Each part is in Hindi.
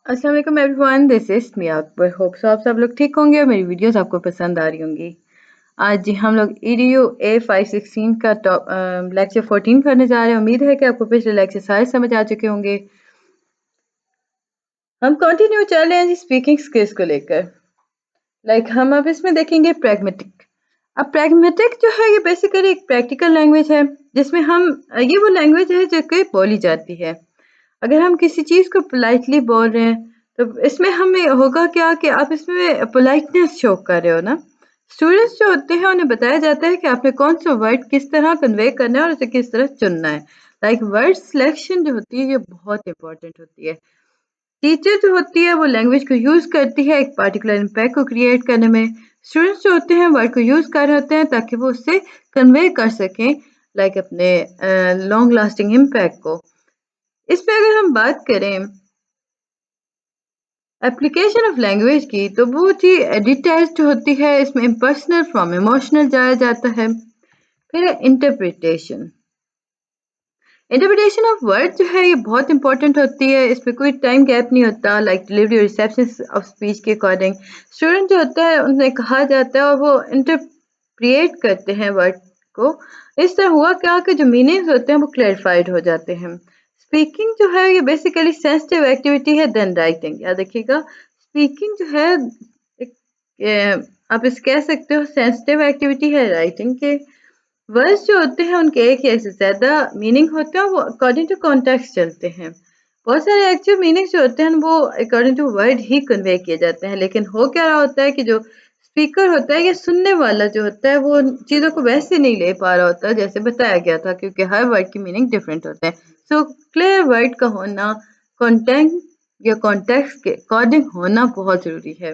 अस्सलाम वालेकुम everyone, this is me Akbar. Hope so आप सब लोग ठीक होंगे और मेरी वीडियोस आपको पसंद आ रही होंगी। आज जी हम लोग ईडीयू A516 का लेक्चर 14 करने जा रहे हैं। उम्मीद है कि आपको पिछले लेक्चर सारे समझ आ चुके होंगे। हम कंटिन्यू चल रहे हैं जी स्पीकिंग स्किल्स को लेकर। हम अब इसमें देखेंगे प्रैग्मेटिक। अब प्रैग्मेटिक जो है ये बेसिकली एक प्रैक्टिकल लैंग्वेज है, जिसमें हम ये वो लैंग्वेज है जो कि बोली जाती है। अगर हम किसी चीज़ को पोलाइटली बोल रहे हैं तो इसमें हमें होगा क्या कि आप इसमें पोलाइटनेस शो कर रहे हो ना। स्टूडेंट्स जो होते हैं उन्हें बताया जाता है कि आपने कौन सा वर्ड किस तरह कन्वे करना है और उसे किस तरह चुनना है। वर्ड सिलेक्शन जो होती है ये बहुत इंपॉर्टेंट होती है। टीचर जो होती है वो लैंग्वेज को यूज़ करती है एक पार्टिकुलर इम्पैक्ट को क्रिएट करने में। स्टूडेंट्स जो होते हैं वर्ड को यूज़ कर रहे होते हैं ताकि वो उससे कन्वे कर सकें अपने लॉन्ग लास्टिंग इम्पैक्ट को। इस पे अगर हम बात करें एप्लीकेशन ऑफ लैंग्वेज की, तो वो जी डिटेल्स जो होती है इसमें इम्पर्सनल फ्रॉम इमोशनल जाया जाता है। फिर इंटरप्रिटेशन। इंटरप्रिटेशन ऑफ वर्ड जो है ये बहुत इंपॉर्टेंट होती है। इसमें कोई टाइम गैप नहीं होता, डिलीवरी और रिसेप्शन ऑफ स्पीच के अकॉर्डिंग स्टूडेंट जो होता है उन्हें कहा जाता है और वो इंटरप्रिएट करते हैं वर्ड को। इस तरह हुआ क्या कि जो मीनिंग्स होते हैं वो क्लैरिफाइड हो जाते हैं। स्पीकिंग जो है ये बेसिकली सेंसिटिव एक्टिविटी है देन राइटिंग। याद रखिएगा, स्पीकिंग जो है आप इस कह सकते हो सेंसिटिव एक्टिविटी है राइटिंग के। वर्ड्स जो होते हैं उनके एक या इससे ज़्यादा मीनिंग होते हैं, वो अकॉर्डिंग टू कॉन्टेक्स्ट चलते हैं। बहुत सारे एक्चुअल मीनिंग्स जो होते हैं वो अकॉर्डिंग टू वर्ड ही कन्वे किए जाते हैं, लेकिन हो क्या रहा होता है कि जो स्पीकर होता है या सुनने वाला जो होता है वो चीज़ों को वैसे नहीं ले पा रहा होता जैसे बताया गया था, क्योंकि हर वर्ड की मीनिंग डिफरेंट होते हैं। सो क्लियर वर्ड का होना कंटेंट या कॉन्टेक्स्ट के अकॉर्डिंग होना बहुत ज़रूरी है।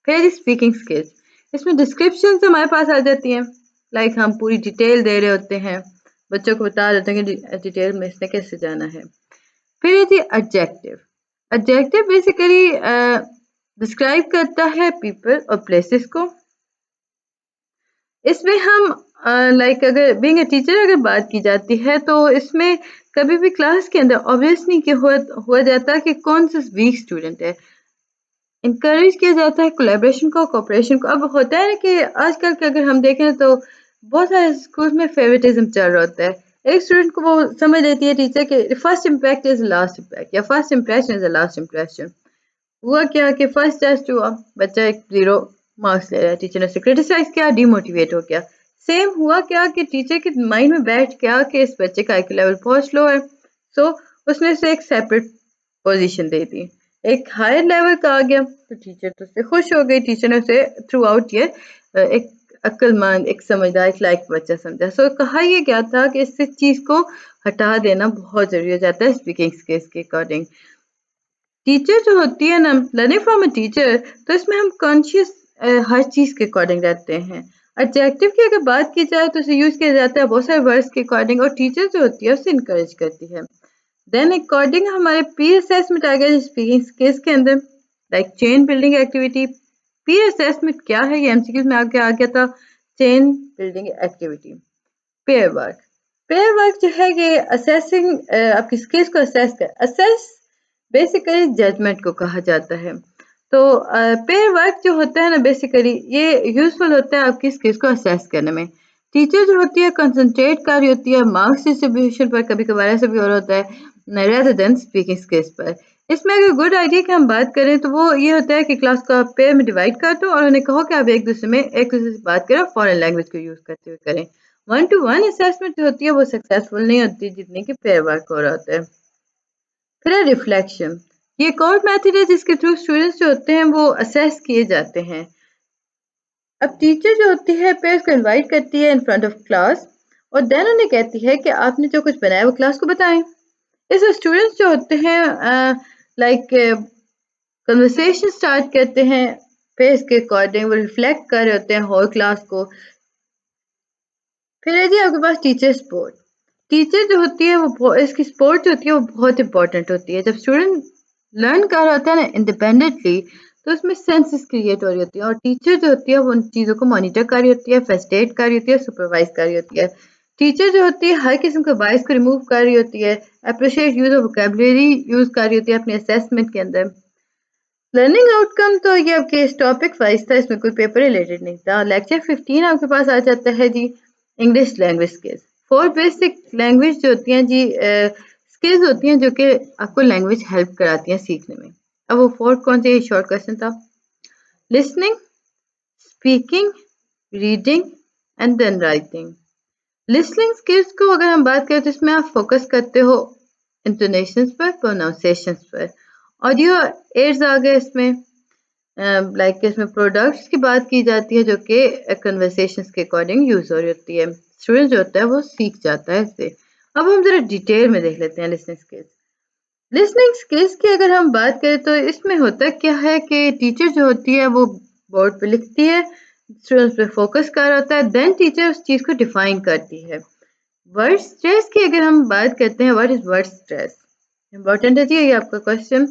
फिर स्पीकिंग स्किल्स, इसमें डिस्क्रिप्शन हमारे पास आ जाती हैं। हम पूरी डिटेल दे रहे होते हैं, बच्चों को बता देते हैं कि डिटेल में इसने कैसे जाना है। फिर है जी एडजेक्टिव। एडजेक्टिव बेसिकली डिस्क्राइब करता है पीपल और प्लेसेस को। इसमें हम अगर बीइंग अ टीचर अगर बात की जाती है तो इसमें कभी भी क्लास के अंदर ऑब्वियस नहीं कि हुआ जाता कि कौन सा वीक स्टूडेंट है। इनकरेज किया जाता है कोलैबोरेशन को, कोऑपरेशन को। अब होता है ना कि आजकल के अगर हम देखें तो बहुत सारे स्कूल में फेवरेटिज्म चल रहा होता है। एक स्टूडेंट को वो समझ लेती है टीचर के first impact is last impact या first impression is the last impression. हुआ क्या कि फर्स्ट टेस्ट हुआ, बच्चा एक 0 मार्क्स ले रहा है, टीचर ने उसे क्रिटिसाइज किया, डिमोटिवेट हो गया। सेम हुआ क्या कि टीचर के माइंड में बैठ गया कि इस बच्चे का IQ लेवल बहुत लो है। सो उसने उसे एक सेपरेट पोजीशन दे दी, एक हायर लेवल का आ गया तो टीचर तो उससे खुश हो गई। टीचर ने उसे थ्रू आउट ये एक अक्लमंद, एक समझदार, एक लायक बच्चा समझा। सो कहा यह गया था कि इस चीज़ को हटा देना बहुत ज़रूरी हो जाता है स्पीकिंग स्किल्स के अकॉर्डिंग। टीचर जो होती है ना, लर्निंग फ्रॉम अ टीचर, तो इसमें हम कॉन्शियस हर चीज़ के अकॉर्डिंग रहते हैं। एडजेक्टिव की अगर बात की जाए तो उसे यूज़ किया जाता है बहुत सारे वर्ड्स के अकॉर्डिंग, और टीचर जो होती है उसे इनकरेज करती है। देन अकॉर्डिंग हमारे पीयर असेसमेंट आ गया स्पीकिंग स्किल्स के अंदर, chain building activity. Peer assessment क्या है, ये एमसीक्यूज में आगे आ गया था। Chain building activity, pair work. Pair work जो है ये असेसिंग आपकी स्किल्स को असेस बेसिकली जजमेंट को कहा जाता है। तो पेयर वर्क जो होता है ना बेसिकली ये यूजफुल होता है आपकी स्किल्स को असेस करने में। टीचर जो होती है कंसंट्रेट कर रही होती है मार्क्स डिस्ट्रीब्यूशन पर, कभी कभार ऐसा भी हो रहा होता है, रेदर देन स्पीकिंग स्किल्स पर। इसमें अगर गुड आइडिया की हम बात करें तो वो ये होता है कि क्लास को आप पेयर में डिवाइड कर दो और उन्हें कहो कि आप एक दूसरे से बात करें, फॉरेन लैंग्वेज को यूज करते हुए करें। 1-to-1 असेसमेंट जो होती है वो सक्सेसफुल नहीं होती जितनी कि पेयर वर्क हो रहा होता है। फिर है रिफ्लेक्शन। ये एक और मेथड है जिसके थ्रू स्टूडेंट्स जो होते हैं वो असेस किए जाते हैं। अब टीचर जो होती है पेयर्स को इनवाइट करती है इन फ्रंट ऑफ क्लास और देन उन्हें कहती है कि आपने जो कुछ बनाया वो क्लास को बताएं। इसमें स्टूडेंट्स जो होते हैं लाइक कन्वर्सेशन स्टार्ट करते हैं पेयर्स के अकॉर्डिंग, वो रिफ्लेक्ट कर रहे होते हैं होल क्लास को। फिर है जी आपके पास टीचर सपोर्ट। टीचर जो होती है वो इसकी सपोर्ट जो होती है वो बहुत इंपॉर्टेंट होती है। जब स्टूडेंट लर्न कर रहा होता है ना इंडिपेंडेंटली, तो उसमें सेंसेस क्रिएट हो रही होती है और टीचर जो होती है वो उन चीज़ों को मॉनिटर कर रही होती है, फैसिलिटेट कर रही होती है, सुपरवाइज कर रही होती है। टीचर जो होती है हर किस्म के बायस को रिमूव कर रही होती है, appreciate use of vocabulary use कर रही होती है अपने असेसमेंट के अंदर। लर्निंग आउटकम तो ये आपके इस टॉपिक वाइज था, इसमें कोई पेपर रिलेटेड नहीं था। लेक्चर 15 आपके पास आ जाता है जी, English language skills. 4 basic language जो होती हैं जी, स्किल्स होती हैं जो कि आपको लैंग्वेज हेल्प कराती हैं सीखने में। अब वो 4 कौन से, शॉर्ट क्वेश्चन था। Listening, speaking, reading and then writing. Listening skills को अगर हम बात करें तो इसमें आप फोकस करते हो इंटोनेशंस पर, प्रोनाउंसिएशंस पर। ऑडियो एड्स आ गए इसमें, लाइक इसमें प्रोडक्ट्स की बात की जाती है जो कि कन्वर्सेशंस के अकॉर्डिंग यूज हो रही होती है। स्टूडेंट जो होता है वो सीख जाता है इससे। अब हम जरा डिटेल में देख लेते हैं लिसनिंग स्किल्स। लिसनिंग स्किल्स की अगर हम बात करें तो इसमें होता क्या है कि टीचर जो होती है वो बोर्ड पे लिखती है, स्टूडेंट्स पे फोकस कर रहा होता है, देन टीचर उस चीज को डिफाइन करती है। वर्ड स्ट्रेस की अगर हम बात करते हैं, what is word stress, important है जी ये आपका क्वेश्चन।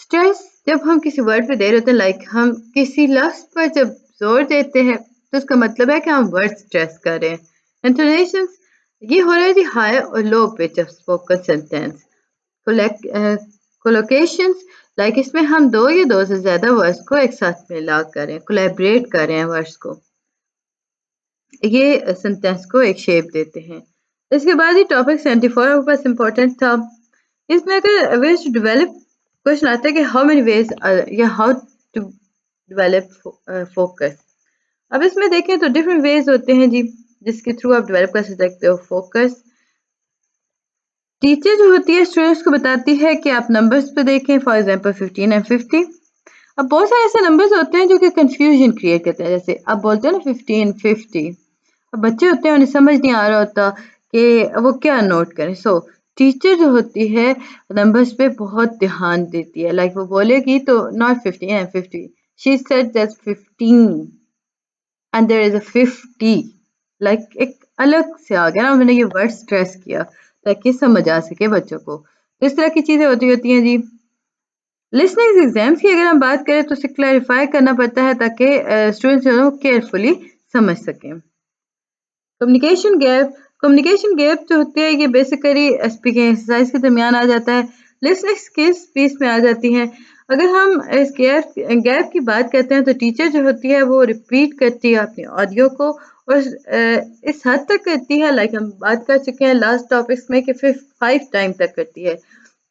स्ट्रेस जब हम किसी वर्ड पे दे रहे होते हैं, लाइक हम किसी लफ्ज पर जब जोर देते हैं तो उसका मतलब है कि हम वर्ड स्ट्रेस कर रहे हैं। इंटोनेशन, ये हो रहा है जी हाई और low pitch of spoken sentence. Collocations, like इसमें हम दो या दो से ज्यादा वर्ड्स को एक साथ मिला करें, कोलैबोरेट कर रहे हैं वर्ड्स को, ये सेंटेंस को एक शेप देते हैं। इसके बाद ही टॉपिक 74 बस इम्पोर्टेंट था। इसमें अगर वेज टू डेवलप क्वेश्चन आता है कि हाउ मेनी वेज या हाउ टू डेवलप फोकस। अब इसमें देखें तो डिफरेंट वेज होते हैं जी जिसके थ्रू आप डेवलप कर सकते हो फोकस। टीचर जो होती है स्टूडेंट्स को बताती है कि आप नंबर्स पे देखें, फॉर एग्जांपल 15 एंड 50। अब बहुत सारे ऐसे नंबर्स होते हैं जो कि कंफ्यूजन क्रिएट करते हैं, जैसे आप बोलते हो ना 15 50। अब बच्चे होते हैं उन्हें समझ नहीं आ रहा होता कि वो क्या नोट करें। सो टीचर जो होती है नंबर्स पे बहुत ध्यान देती है, लाइक वो बोलेगी तो not 15 and 50, she said that's 15 and there is a 50, like एक अलग से आ गया ना, उन्होंने ये वर्ड स्ट्रेस किया ताकि समझ आ सके बच्चों को। तो इस तरह की चीजें होती हैं जी। लिसनिंग एग्जाम्स की अगर हम बात करें तो उसे क्लैरिफाई करना पड़ता है ताकि स्टूडेंट्स जो है वो केयरफुली समझ सकें। कम्युनिकेशन गैप जो होती है ये बेसिकली स्पीकिंग एक्सरसाइज के दरमियान आ जाता है, लिसनिंग स्किल्स पीस में आ जाती हैं। अगर हम इस गैप की बात करते हैं तो टीचर जो होती है वो रिपीट करती है अपने ऑडियो को, और इस हद तक करती है, लाइक हम बात कर चुके हैं लास्ट टॉपिक्स में कि 5 टाइम तक करती है।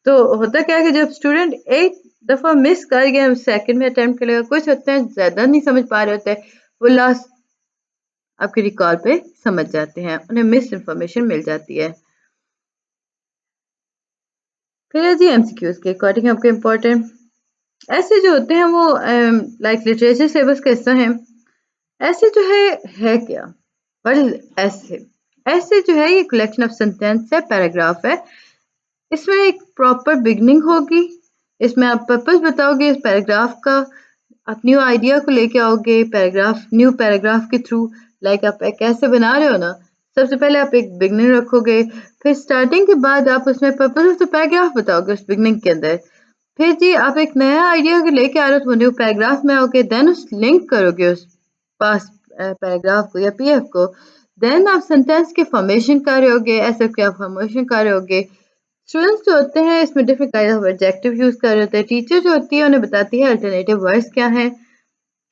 तो होता क्या है कि जब स्टूडेंट एक दफ़ा मिस कर गया सेकंड में अटेम्प्ट करेगा, कुछ होते हैं ज़्यादा नहीं समझ पा रहे होते हैं, वो लास्ट आपके रिकॉल पे समझ जाते हैं, उन्हें मिस इन्फॉर्मेशन मिल जाती है। फिर है जी एमसीक्यूज के अकॉर्डिंग आपके इम्पोर्टेंट ऐसे जो होते हैं वो लाइक लिटरेचर सिलेबस का हिस्सा है। ऐसे जो है क्या, व्हाट इज ऐसे। ऐसे जो है ये कलेक्शन ऑफ सेंटेंस है, पैराग्राफ है। इसमें एक प्रॉपर बिगनिंग होगी, इसमें आप पर्पस बताओगे इस पैराग्राफ का, आप न्यू आइडिया को लेके आओगे पैराग्राफ, न्यू पैराग्राफ के थ्रू। लाइक आप कैसे बना रहे हो ना, सबसे पहले आप एक बिगनिंग रखोगे, फिर स्टार्टिंग के बाद आप उसमें पर्पस ऑफ द पैराग्राफ बताओगे उस बिगनिंग के अंदर। फिर जी आप एक नया आइडिया को लेके आ रहे हो तो न्यू पैराग्राफ में आओगे, देन उस लिंक करोगे उस पास पैराग्राफ को या पीएफ को, देन आप सेंटेंस के फॉर्मेशन कर रहे होगे, ऐसे क्या फॉर्मेशन कर रहे होगे। स्टूडेंट्स जो होते हैं इसमें different kind of adjective use कर रहे होते हैं, टीचर जो होती है उन्हें बताती है अल्टरनेटिव वर्ड्स क्या हैं,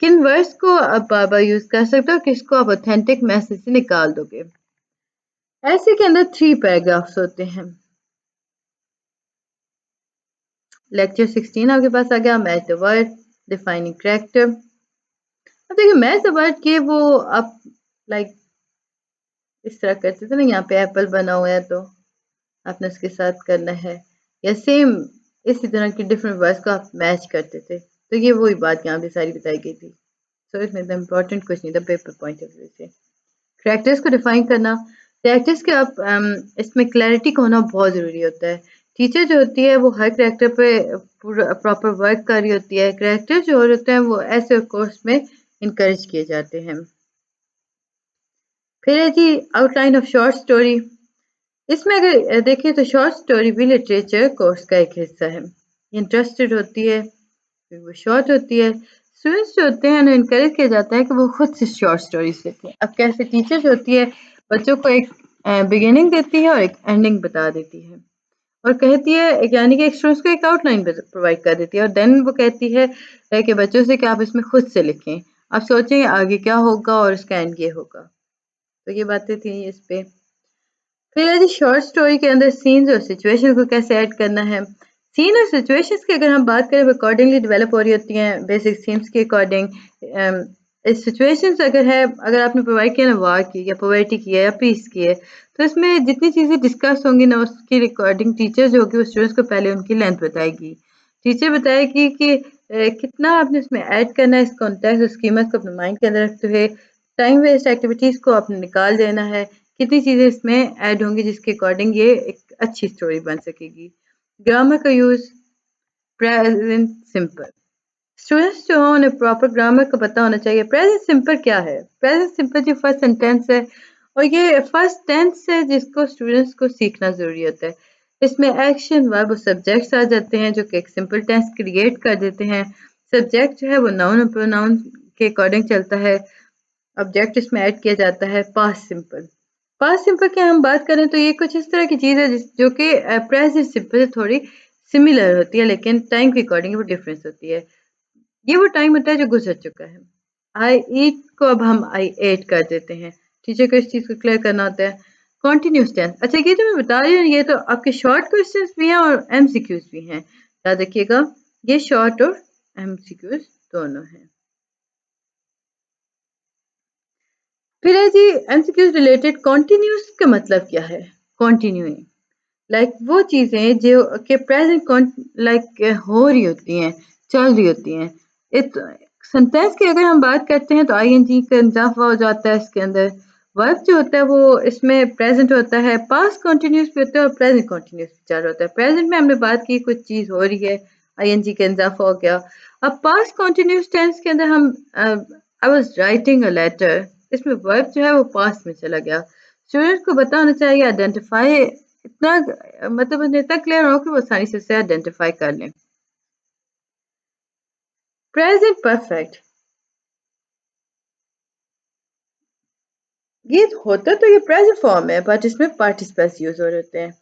किन वर्ड्स को आप बार बार यूज कर सकते हो, किसको आप ऑथेंटिक मैसेज से निकाल दोगे। ऐसे के अंदर 3 पैराग्राफ्स होते हैं। लेक्चर 16 आपके पास आ गया, match the word, defining character. अब देखिए मैच द वर्ड के वो आप लाइक इस तरह करते थे ना, यहाँ पे एप्पल बना हुआ है तो आपने उसके साथ करना है, या सेम इसी तरह के डिफरेंट वर्ड्स को आप मैच करते थे। तो ये वही बात यहाँ पे सारी बताई गई थी। सो इसमें द इम्पोर्टेंट कुछ नहीं था पेपर पॉइंट ऑफ व्यू से। कैरेक्टर्स को डिफाइन करना, कैरेक्टर्स के आप इसमें क्लैरिटी का होना बहुत ज़रूरी होता है। टीचर जो होती है वो हर कैरेक्टर पे पूरा प्रॉपर वर्क कर रही होती है, कैरेक्टर जो होते हैं वो ऐसे कोर्स में इंकरेज किए जाते हैं। फिर है जी आउटलाइन ऑफ शॉर्ट स्टोरी। इसमें अगर देखें तो शॉर्ट स्टोरी भी लिटरेचर कोर्स का एक हिस्सा है, इंटरेस्टेड होती है, फिर वो शॉर्ट होती है। स्टूडेंट्स जो होते हैं उन्हें इनकरेज किया जाता है कि वो खुद से शॉर्ट स्टोरीज लिखें। अब कैसे टीचर जो होती है बच्चों को एक बिगिनिंग देती है और एक एंडिंग बता देती है। और कहती है यानी कि एक स्टूडेंट्स को एक आउटलाइन प्रोवाइड कर देती है और देन वो कहती है कि बच्चों से कि आप इसमें खुद से लिखें। आप सोचेंगे आगे क्या होगा और इसका एंड ये होगा। तो ये बातें थी इस पे। फिर है जी शॉर्ट स्टोरी के अंदर सीन्स और सिचुएशन को कैसे ऐड करना है। सीन और सिचुएशंस की अगर हम बात करें वो अकॉर्डिंगली डेवलप हो रही होती हैं बेसिक थीम्स के अकॉर्डिंग। सिचुएशंस अगर है अगर आपने प्रोवाइड किया ना वार की या पॉवर्टी की है या पीस की है तो इसमें जितनी चीज़ें डिस्कस होंगी ना उसकी रिकॉर्डिंग टीचर जो होगी वो स्टूडेंट्स को पहले उनकी लेंथ बताएगी। टीचर बताएगी कि कितना आपने इसमें ऐड करना है इस कॉन्टेक्स्ट और स्कीमस को अपने माइंड के अंदर रखते हुए टाइम वेस्ट एक्टिविटीज़ को आपने निकाल देना है। कितनी चीज़ें इसमें ऐड होंगी जिसके अकॉर्डिंग ये एक अच्छी स्टोरी बन सकेगी। ग्रामर का यूज़ प्रेजेंट सिंपल। स्टूडेंट्स जो हों उन्हें प्रॉपर ग्रामर का पता होना चाहिए। प्रेजेंट सिंपल क्या है? प्रेजेंट सिंपल जो फर्स्ट सेंटेंस है और ये फर्स्ट टेंस है जिसको स्टूडेंट्स को सीखना ज़रूरी होता है। इसमें एक्शन वर्ब और सब्जेक्ट्स आ जाते हैं जो कि एक सिंपल टेंस क्रिएट कर देते हैं। सब्जेक्ट जो है वो नाउन और प्रोनाउन के अकॉर्डिंग चलता है। ऑब्जेक्ट इसमें ऐड किया जाता है पास्ट सिंपल। पास्ट सिंपल की हम बात करें तो ये कुछ इस तरह की चीज़ है जो कि प्रेजेंट सिंपल से थोड़ी सिमिलर होती है लेकिन टाइम के अकॉर्डिंग वो डिफरेंस होती है। ये वो टाइम होता है जो गुजर चुका है। आई ईट को अब हम आई एट कर देते हैं। टीचर को इस चीज़ को क्लियर करना होता है। Continuous tense. अच्छा ये जो मैं बता रही हूँ ये तो आपके शॉर्ट क्वेश्चंस भी हैं और एमसीक्यूज भी हैं। याद रखिएगा ये शॉर्ट और एमसीक्यूज दोनों हैं। फिर है जी एमसीक्यूज रिलेटेड कॉन्टिन्यूस का मतलब क्या है? कॉन्टिन्यूइंग लाइक वो चीज़ें जो कि प्रेजेंट लाइक हो रही होती हैं चल रही होती हैं। इत सेंटेंस की अगर हम बात करते हैं तो आईएनजी का इजाफा हो जाता है इसके अंदर। वर्ब जो होता है वो इसमें प्रेजेंट होता है पास्ट कंटिन्यूस भी होता है और प्रेजेंट कंटिन्यूस भी चल रहा होता है। प्रेजेंट में हमने बात की कुछ चीज़ हो रही है आईएनजी का इजाफा हो गया। अब पास्ट कंटिन्यूस टेंस के अंदर हम I was writing a letter इसमें वर्ब जो है वो पास्ट में चला गया। स्टूडेंट को पता होना चाहिए आइडेंटिफाई इतना मतलब उन्हें इतना क्लियर हो कि वो आसानी से उसे आइडेंटिफाई कर लें। प्रेजेंट परफेक्ट ये होता तो ये प्रेजेंट फॉर्म है बट इसमें पार्टिसिपल्स यूज हो रहे होते हैं।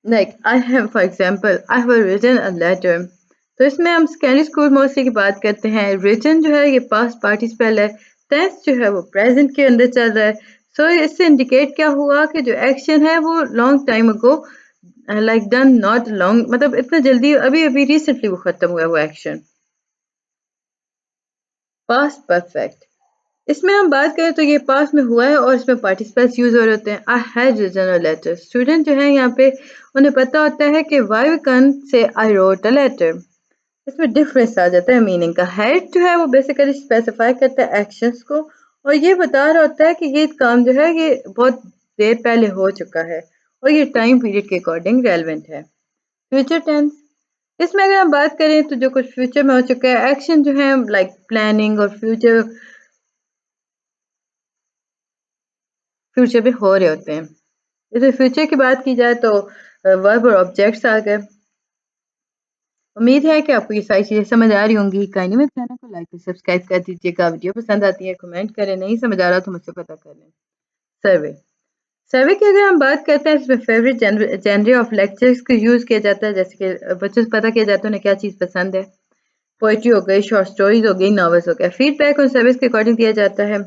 Like I have for example I have written a letter. तो इसमें हम सेकेंडरी स्कूल मोस्टली की बात करते हैं। रिटन जो है ये पास्ट पार्टिसिपल है। टेंस जो है वो प्रेजेंट के अंदर चल रहा है। सो इससे इंडिकेट क्या हुआ कि जो एक्शन है वो long time ago like done not long मतलब इतना जल्दी अभी अभी रिसेंटली वो खत्म हुआ वो एक्शन। पास्ट परफेक्ट इसमें हम बात करें तो ये पास्ट में हुआ है और इसमें पार्टिसिपल्स यूज हो रहे होते हैं। I had written a letter. Student जो है यहाँ पे उन्हें पता होता है कि वाई कन से आई रोट अ लेटर। इसमें डिफरेंस आ जाता है मीनिंग का। हैड जो है वो बेसिकली स्पेसिफाई करता है एक्शंस को और ये बता रहा होता है कि ये काम जो है ये बहुत देर पहले हो चुका है और ये टाइम पीरियड के अकॉर्डिंग रेलिवेंट है। फ्यूचर टेंस इसमें अगर हम बात करें तो जो कुछ फ्यूचर में हो चुका है एक्शन जो है लाइक प्लानिंग और फ्यूचर फ्यूचर में हो रहे होते हैं। जैसे फ्यूचर की बात की जाए तो वर्ब और ऑब्जेक्ट्स आ गए। उम्मीद है कि आपको ये सारी चीज़ें समझ आ रही होंगी। काइंडली मेरे चैनल को लाइक और सब्सक्राइब कर दीजिएगा। वीडियो पसंद आती है कमेंट करें, नहीं समझ आ रहा तो मुझसे पता कर लें। सर्वे सर्वे की अगर हम बात करते हैं इसमें फेवरेट जेनरे ऑफ लेक्चर्स को यूज़ किया जाता है जैसे कि बच्चों से पता किया जाता है उन्हें क्या चीज़ पसंद है। पोइट्री हो गई, शॉर्ट स्टोरीज हो गई, नॉवेल्स हो गया। फीडबैक और सर्विस के अकॉर्डिंग दिया जाता है।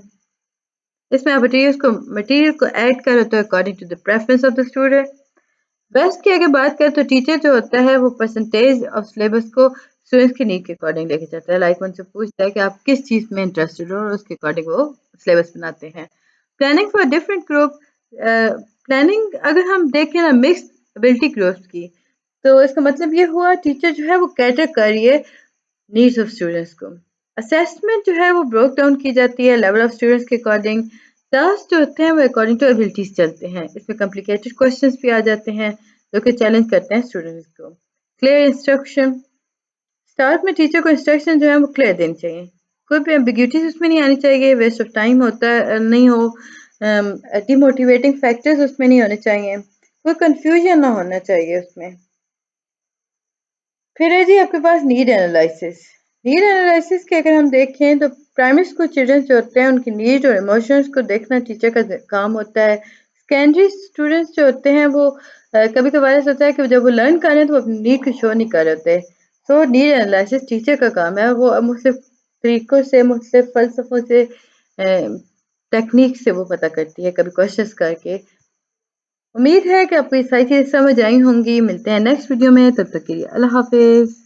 इसमें आप मटेरियल को ऐड करो तो according to the preference of the student. Best की अगर बात करें तो टीचर जो होता है वो परसेंटेज ऑफ सिलेबस को स्टूडेंट्स की नीड के अकॉर्डिंग लेके चलता है। लाइक उनसे पूछता है कि आप किस चीज़ में इंटरेस्टेड हो और उसके अकॉर्डिंग वो सिलेबस बनाते हैं। Planning for different group planning अगर हम देखें ना मिक्स एबिलिटी ग्रुप्स की तो इसका मतलब ये हुआ टीचर जो है वो कैटर कर रही है नीड्स ऑफ स्टूडेंट्स को। असेसमेंट जो है वो ब्रोक डाउन की जाती है लेवल ऑफ स्टूडेंट्स के अकॉर्डिंग। टास्क जो होते हैं वो अकॉर्डिंग टू एबिलिटीज चलते हैं। इसमें कॉम्प्लिकेटेड क्वेश्चंस भी आ जाते हैं जो कि चैलेंज करते हैं स्टूडेंट्स को। क्लियर इंस्ट्रक्शन स्टार्ट में टीचर को इंस्ट्रक्शन जो है वो क्लियर देनी चाहिए। कोई भी एम्बिग्यूटीज उसमें नहीं आनी चाहिए। वेस्ट ऑफ टाइम होता है नहीं हो। डिमोटिवेटिंग फैक्टर्स उसमें नहीं होने चाहिए। कोई कंफ्यूजन ना होना चाहिए उसमें। फिर है जी आपके पास नीड एनालिसिस। नीड एनालिसिस के अगर हम देखें तो प्राइमरी स्कूल चिल्ड्रन जो होते हैं उनकी नीड और इमोशंस को देखना टीचर का काम होता है। सेकेंडरी स्टूडेंट्स जो होते हैं वो कभी-कभार ऐसा होता है कि जब वो लर्न कर रहे हैं तो वो अपनी नीड को शो नहीं कर रहे होते। सो नीड एनालिसिस टीचर का काम है, वो मुख्तलिफ तरीकों से, मुख्तलिफ फ़लसफ़ों से टेक्नीक से वो पता करती है, कभी क्वेश्चंस करके। उम्मीद है कि आपको ये सारी चीज़ें समझ आई होंगी। मिलते हैं नेक्स्ट वीडियो में, तब तक के लिए अल्लाह हाफ़िज़।